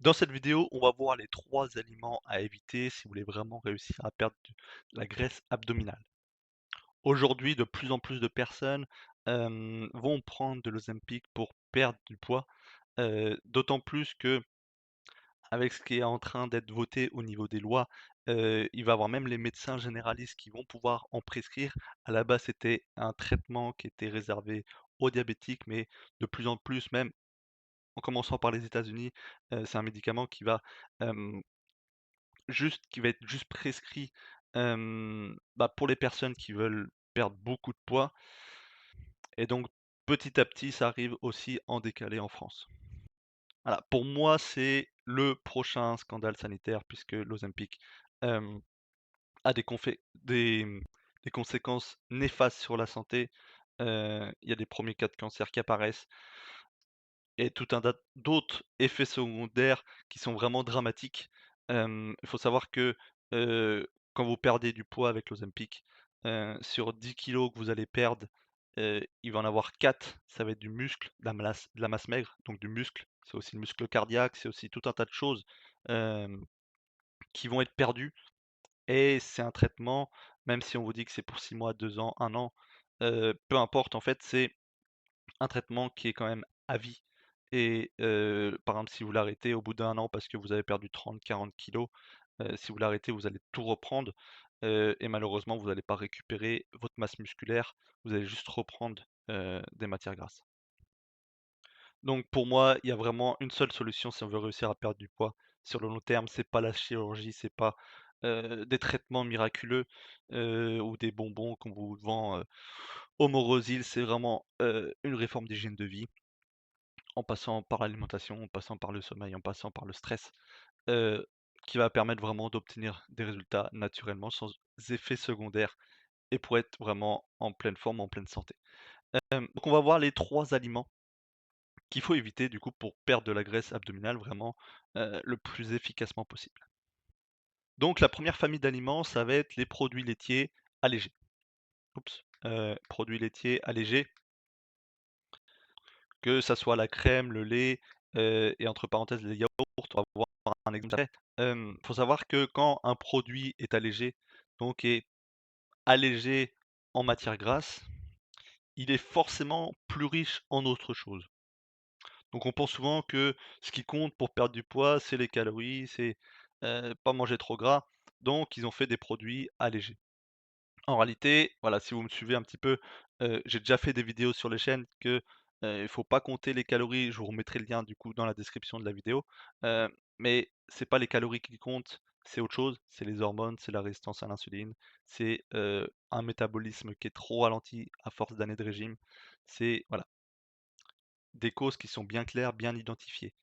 Dans cette vidéo, on va voir les 3 aliments à éviter si vous voulez vraiment réussir à perdre la graisse abdominale. Aujourd'hui, de plus en plus de personnes vont prendre de l'Ozempic pour perdre du poids, d'autant plus que avec ce qui est en train d'être voté au niveau des lois, il va y avoir même les médecins généralistes qui vont pouvoir en prescrire. À la base, c'était un traitement qui était réservé aux diabétiques, mais de plus en plus, même en commençant par les États-Unis, c'est un médicament hem, qui va être juste prescrit, pour les personnes qui veulent perdre beaucoup de poids et donc petit à petit, ça arrive aussi en décalé en France. Voilà, pour moi, c'est le prochain scandale sanitaire puisque l'Ozempic, hem, a des conséquences néfastes sur la santé. Il y a des premiers cas de cancer qui apparaissent et tout un tas d'autres effets secondaires qui sont vraiment dramatiques. Il faut savoir que, quand vous perdez du poids avec l'Ozempic, sur 10 kilos que vous allez perdre, il va en avoir 4, ça va être du muscle, de la masse maigre, donc du muscle. C'est aussi le muscle cardiaque, c'est aussi tout un tas de choses, hem, qui vont être perdues et c'est un traitement, même si on vous dit que c'est pour 6 mois, 2 ans, 1 an, peu importe en fait, c'est un traitement qui est quand même à vie et par exemple, si vous l'arrêtez au bout d'1 an parce que vous avez perdu 30-40 kilos, si vous l'arrêtez, vous allez tout reprendre, et malheureusement, vous n'allez pas récupérer votre masse musculaire, vous allez juste reprendre, des matières grasses. Donc pour moi, il y a vraiment une seule solution si on veut réussir à perdre du poids sur le long terme, c'est pas la chirurgie, c'est pas, des traitements miraculeux, ou des bonbons qu'on vous vend, au Morosil, c'est vraiment, une réforme d'hygiène de vie. En passant par l'alimentation, en passant par le sommeil, en passant par le stress, heu, qui va permettre vraiment d'obtenir des résultats naturellement, sans effets secondaires et pour être vraiment en pleine forme, en pleine santé. Donc on va voir les 3 aliments qu'il faut éviter du coup pour perdre de la graisse abdominale vraiment, le plus efficacement possible. Donc la première famille d'aliments, ça va être les produits laitiers allégés. Produits laitiers allégés, que ça soit la crème, le lait, et entre parenthèses les yaourts, on va voir un exemple après. Faut savoir que quand un produit est allégé, donc est allégé en matière grasse, il est forcément plus riche en autre chose. Donc on pense souvent que ce qui compte pour perdre du poids, c'est les calories, c'est, pas manger trop gras, donc ils ont fait des produits allégés. En réalité, voilà, si vous me suivez un petit peu, j'ai déjà fait des vidéos sur les chaînes que, il faut pas compter les calories. Je vous remettrai le lien du coup dans la description de la vidéo. Mais c'est pas les calories qui comptent, c'est autre chose, c'est les hormones, c'est la résistance à l'insuline, c'est, un métabolisme qui est trop ralenti à force d'années de régime. C'est voilà, des causes qui sont bien claires, bien identifiées.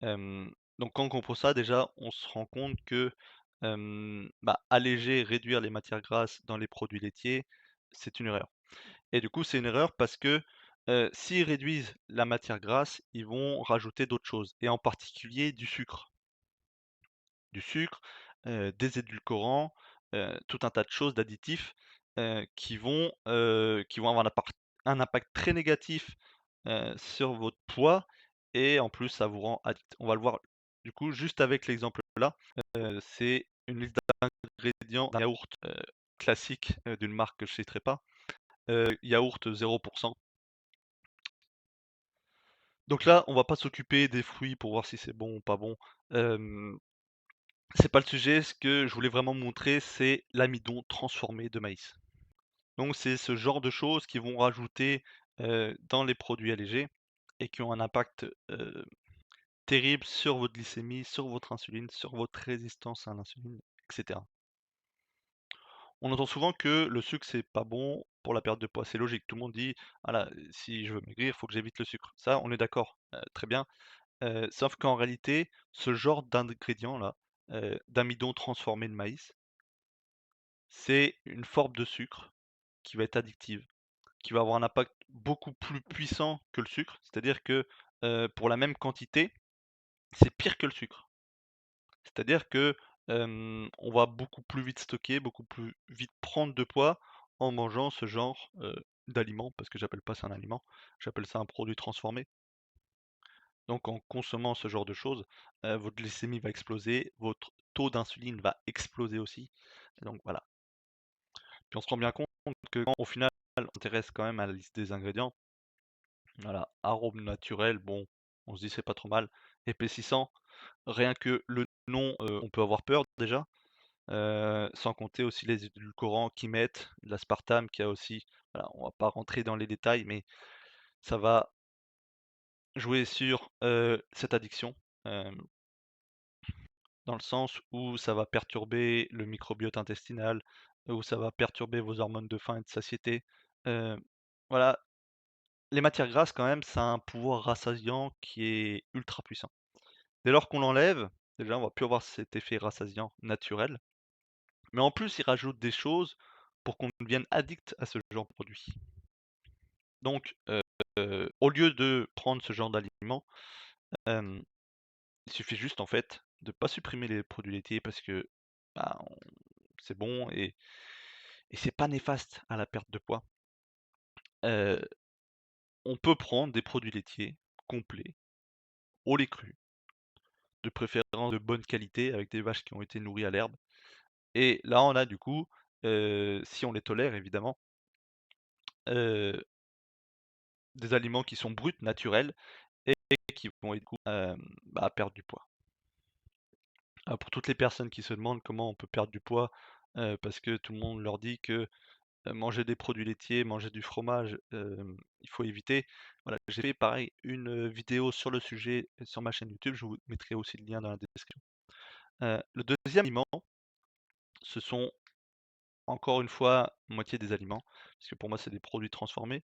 Donc quand on comprend ça, déjà, on se rend compte que, alléger, réduire les matières grasses dans les produits laitiers, c'est une erreur. Et du coup, c'est une erreur parce que, s'ils réduisent la matière grasse, ils vont rajouter d'autres choses et en particulier du sucre. Du sucre, des édulcorants, tout un tas de choses, d'additifs, qui vont avoir un impact très négatif, sur votre poids et en plus ça vous rend addict. On va le voir du coup juste avec l'exemple là, c'est une liste d'ingrédients d'un yaourt, classique, d'une marque que je citerai pas, yaourt 0. Donc là, on va pas s'occuper des fruits pour voir si c'est bon ou pas bon, hem c'est pas le sujet, ce que je voulais vraiment montrer, c'est l'amidon transformé de maïs. Donc c'est ce genre de choses qui vont rajouter, dans les produits allégés et qui ont un impact, terrible sur votre glycémie, sur votre insuline, sur votre résistance à l'insuline, et cetera. On entend souvent que le sucre, c'est pas bon pour la perte de poids. C'est logique, tout le monde dit: «Voilà, si je veux maigrir, il faut que j'évite le sucre». Ça, on est d'accord, très bien. Sauf qu'en réalité, ce genre d'ingrédient-là, d'amidon transformé de maïs, c'est une forme de sucre qui va être addictive, qui va avoir un impact beaucoup plus puissant que le sucre. C'est-à-dire que, pour la même quantité, c'est pire que le sucre. C'est-à-dire que, on va beaucoup plus vite stocker, beaucoup plus vite prendre de poids en mangeant ce genre, d'aliment, parce que j'appelle pas ça un aliment, j'appelle ça un produit transformé. Donc en consommant ce genre de choses, votre glycémie va exploser, votre taux d'insuline va exploser aussi. Et donc voilà. Puis on se rend bien compte que quand au final on s'intéresse quand même à la liste des ingrédients, voilà, arôme naturel, bon, on se dit c'est pas trop mal. Épaississant, rien que le nom, on peut avoir peur déjà. Sans compter aussi les édulcorants qu'ils mettent, l'aspartame qui a aussi, voilà, on va pas rentrer dans les détails, mais ça va jouer sur cette addiction, dans le sens où ça va perturber le microbiote intestinal, où ça va perturber vos hormones de faim et de satiété. Euh, voilà, les matières grasses quand même, ça a un pouvoir rassasiant qui est ultra puissant. Dès lors qu'on l'enlève, déjà on va plus avoir cet effet rassasiant naturel, mais en plus il rajoute des choses pour qu'on devienne addict à ce genre de produit. Donc, au lieu de prendre ce genre d'aliments, hem, il suffit juste en fait de pas supprimer les produits laitiers parce que, bah, c'est bon et c'est pas néfaste à la perte de poids. Heu, on peut prendre des produits laitiers complets, au lait cru, de préférence de bonne qualité avec des vaches qui ont été nourries à l'herbe et là on a du coup, si on les tolère évidemment, heu, des aliments qui sont bruts, naturels et qui vont aider du coup, bah, à perdre du poids. Pour toutes les personnes qui se demandent comment on peut perdre du poids, parce que tout le monde leur dit que, manger des produits laitiers, manger du fromage, il faut éviter. Voilà, j'ai fait pareil une, vidéo sur le sujet sur ma chaîne YouTube, je vous mettrai aussi le lien dans la description. Le deuxième aliment, ce sont encore une fois moitié des aliments, parce que pour moi c'est des produits transformés,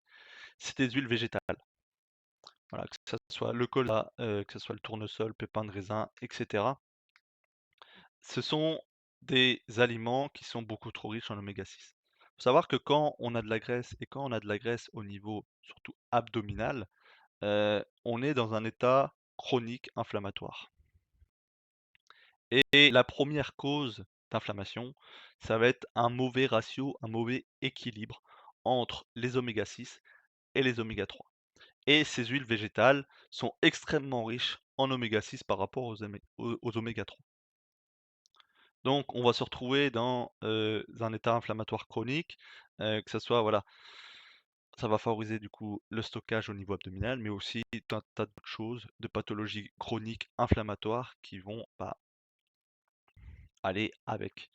c'est des huiles végétales. Voilà, que ça soit le colza, que ça soit le tournesol, pépins de raisin et cetera. Ce sont des aliments qui sont beaucoup trop riches en oméga 6. Faut savoir que quand on a de la graisse et quand on a de la graisse au niveau surtout abdominal, on est dans un état chronique inflammatoire et la première cause d'inflammation, ça va être un mauvais ratio, un mauvais équilibre entre les oméga 6 et les oméga 3 et ces huiles végétales sont extrêmement riches en oméga 6 par rapport aux oméga 3. Donc on va se retrouver dans, un état inflammatoire chronique, que ça soit voilà, ça va favoriser du coup le stockage au niveau abdominal, mais aussi tout un tas d'autres choses, de pathologies chroniques inflammatoires qui vont, bah, aller avec.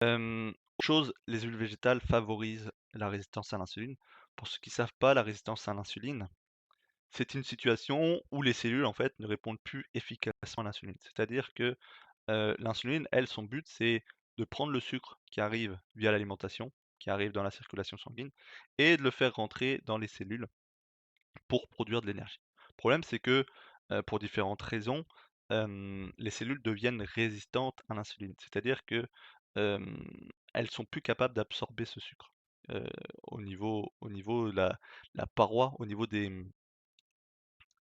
Autre chose, les huiles végétales favorisent la résistance à l'insuline. Pour ceux qui ne savent pas, la résistance à l'insuline, c'est une situation où les cellules en fait ne répondent plus efficacement à l'insuline. C'est-à-dire que l'insuline, elle, son but, c'est de prendre le sucre qui arrive via l'alimentation, qui arrive dans la circulation sanguine, et de le faire rentrer dans les cellules pour produire de l'énergie. Le problème, c'est que pour différentes raisons, les cellules deviennent résistantes à l'insuline. C'est-à-dire que elles sont plus capables d'absorber ce sucre euh, au niveau de la paroi, au niveau de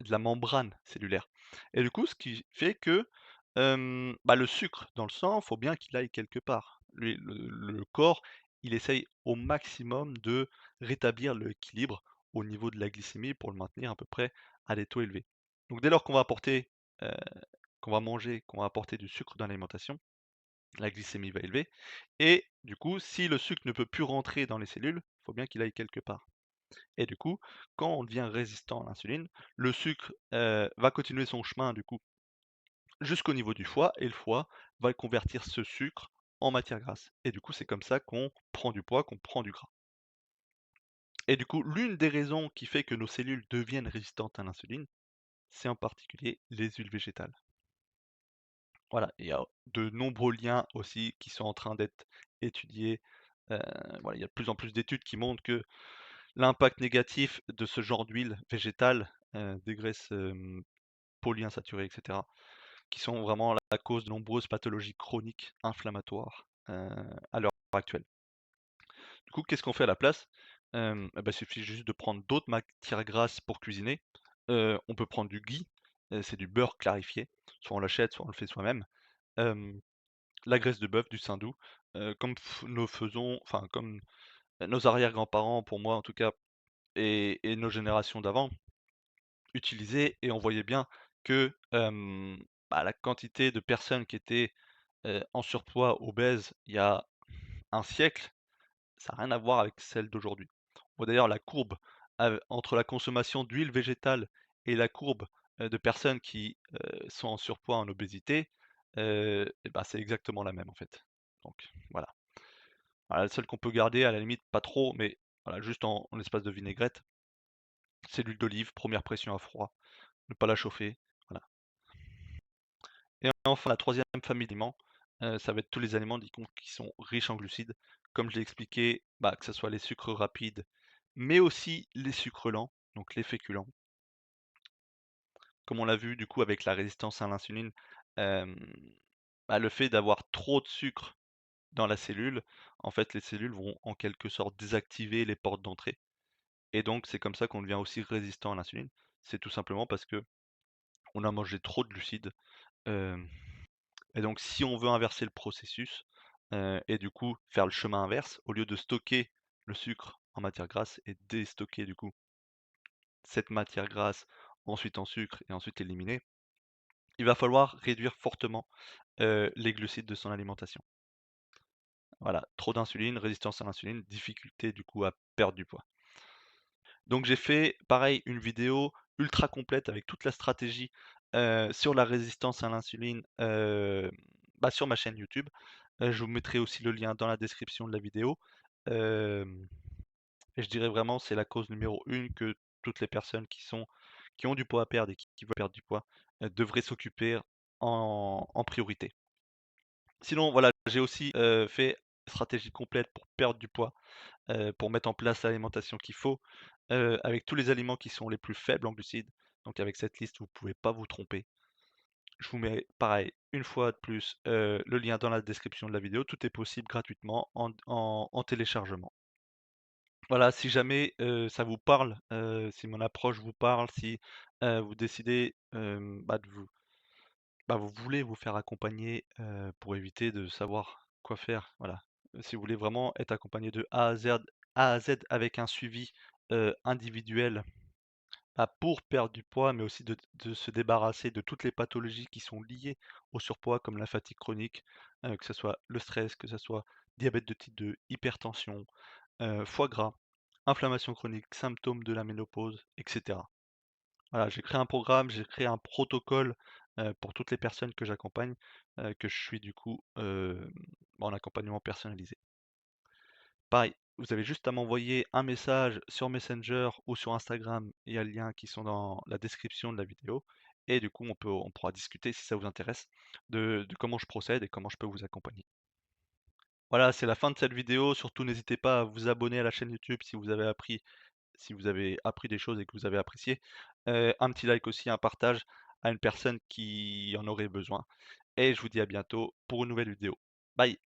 la membrane cellulaire. Et du coup, ce qui fait que, bah, le sucre dans le sang, faut bien qu'il aille quelque part. Le corps, il essaye au maximum de rétablir l'équilibre au niveau de la glycémie pour le maintenir à peu près à des taux élevés. Donc dès lors qu'on va apporter, heu, qu'on va manger, qu'on va apporter du sucre dans l'alimentation, la glycémie va élever et du coup, si le sucre ne peut plus rentrer dans les cellules, il faut bien qu'il aille quelque part. Et du coup, quand on devient résistant à l'insuline, le sucre, va continuer son chemin du coup jusqu'au niveau du foie et le foie va convertir ce sucre en matière grasse. Et du coup, c'est comme ça qu'on prend du poids, qu'on prend du gras. Et du coup, l'une des raisons qui fait que nos cellules deviennent résistantes à l'insuline, c'est en particulier les huiles végétales. Voilà, il y a de nombreux liens aussi qui sont en train d'être étudiés. Heu, voilà, il y a de plus en plus d'études qui montrent que l'impact négatif de ce genre d'huile végétale, des graisses, polyinsaturées et cetera, qui sont vraiment la cause de nombreuses pathologies chroniques inflammatoires, à l'heure actuelle. Du coup, qu'est-ce qu'on fait à la place? Bah, il suffit juste de prendre d'autres matières grasses pour cuisiner. On peut prendre du ghee, c'est du beurre clarifié, soit on l'achète, soit on le fait soi-même. Hem, la graisse de bœuf, du saindoux, comme nous faisons enfin comme nos arrière-grands-parents, pour moi en tout cas, et nos générations d'avant, utilisé et on voyait bien que, bah, la quantité de personnes qui étaient, en surpoids, obèses, il y a un siècle, ça a rien à voir avec celle d'aujourd'hui. On voit d'ailleurs la courbe, entre la consommation d'huile végétale et la courbe, de personnes qui, sont en surpoids, en obésité, et bah, c'est exactement la même, en fait. Donc voilà. Voilà, la seule qu'on peut garder, à la limite, pas trop, mais voilà, juste en espace de vinaigrette, c'est l'huile d'olive, première pression à froid, ne pas la chauffer, voilà. Et enfin, la troisième famille d'aliments, ça va être tous les aliments qui sont riches en glucides. Comme je l'ai expliqué, bah, que ce soit les sucres rapides, mais aussi les sucres lents, donc les féculents. Comme on l'a vu du coup avec la résistance à l'insuline, hem, bah, le fait d'avoir trop de sucre dans la cellule, en fait, les cellules vont en quelque sorte désactiver les portes d'entrée et donc c'est comme ça qu'on devient aussi résistant à l'insuline. C'est tout simplement parce que on a mangé trop de glucides, hem et donc si on veut inverser le processus, et du coup faire le chemin inverse, au lieu de stocker le sucre en matière grasse et déstocker du coup cette matière grasse ensuite en sucre et ensuite éliminer, il va falloir réduire fortement, les glucides de son alimentation. Voilà, trop d'insuline, résistance à l'insuline, difficulté du coup à perdre du poids. Donc j'ai fait pareil une vidéo ultra complète avec toute la stratégie, sur la résistance à l'insuline, bah, sur ma chaîne YouTube. Je vous mettrai aussi le lien dans la description de la vidéo. Hem et je dirais vraiment c'est la cause numéro une que toutes les personnes qui ont du poids à perdre et qui veulent perdre du poids, devraient s'occuper en priorité. Sinon voilà, j'ai aussi, fait stratégie complète pour perdre du poids, pour mettre en place l'alimentation qu'il faut, avec tous les aliments qui sont les plus faibles en glucides. Donc avec cette liste, vous pouvez pas vous tromper. Je vous mets pareil, une fois de plus, le lien dans la description de la vidéo. Tout est possible gratuitement en téléchargement. Voilà, si jamais, ça vous parle, si mon approche vous parle, si, vous décidez, bah, vous voulez vous faire accompagner, pour éviter de savoir quoi faire, voilà. Si vous voulez vraiment être accompagné de A à Z avec un suivi, individuel, bah, pour perdre du poids, mais aussi de se débarrasser de toutes les pathologies qui sont liées au surpoids, comme la fatigue chronique, que ce soit le stress, que ce soit diabète de type 2, hypertension, foie gras, inflammation chronique, symptômes de la ménopause, et cetera. Voilà, j'ai créé un programme, j'ai créé un protocole, pour toutes les personnes que j'accompagne, que je suis du coup, en accompagnement personnalisé. Pareil, vous avez juste à m'envoyer un message sur Messenger ou sur Instagram, il y a le lien qui sont dans la description de la vidéo et du coup on pourra discuter si ça vous intéresse de comment je procède et comment je peux vous accompagner. Voilà, c'est la fin de cette vidéo, surtout n'hésitez pas à vous abonner à la chaîne YouTube si vous avez appris des choses et que vous avez apprécié. Un petit like aussi, un partage à une personne qui en aurait besoin et je vous dis à bientôt pour une nouvelle vidéo. Bye.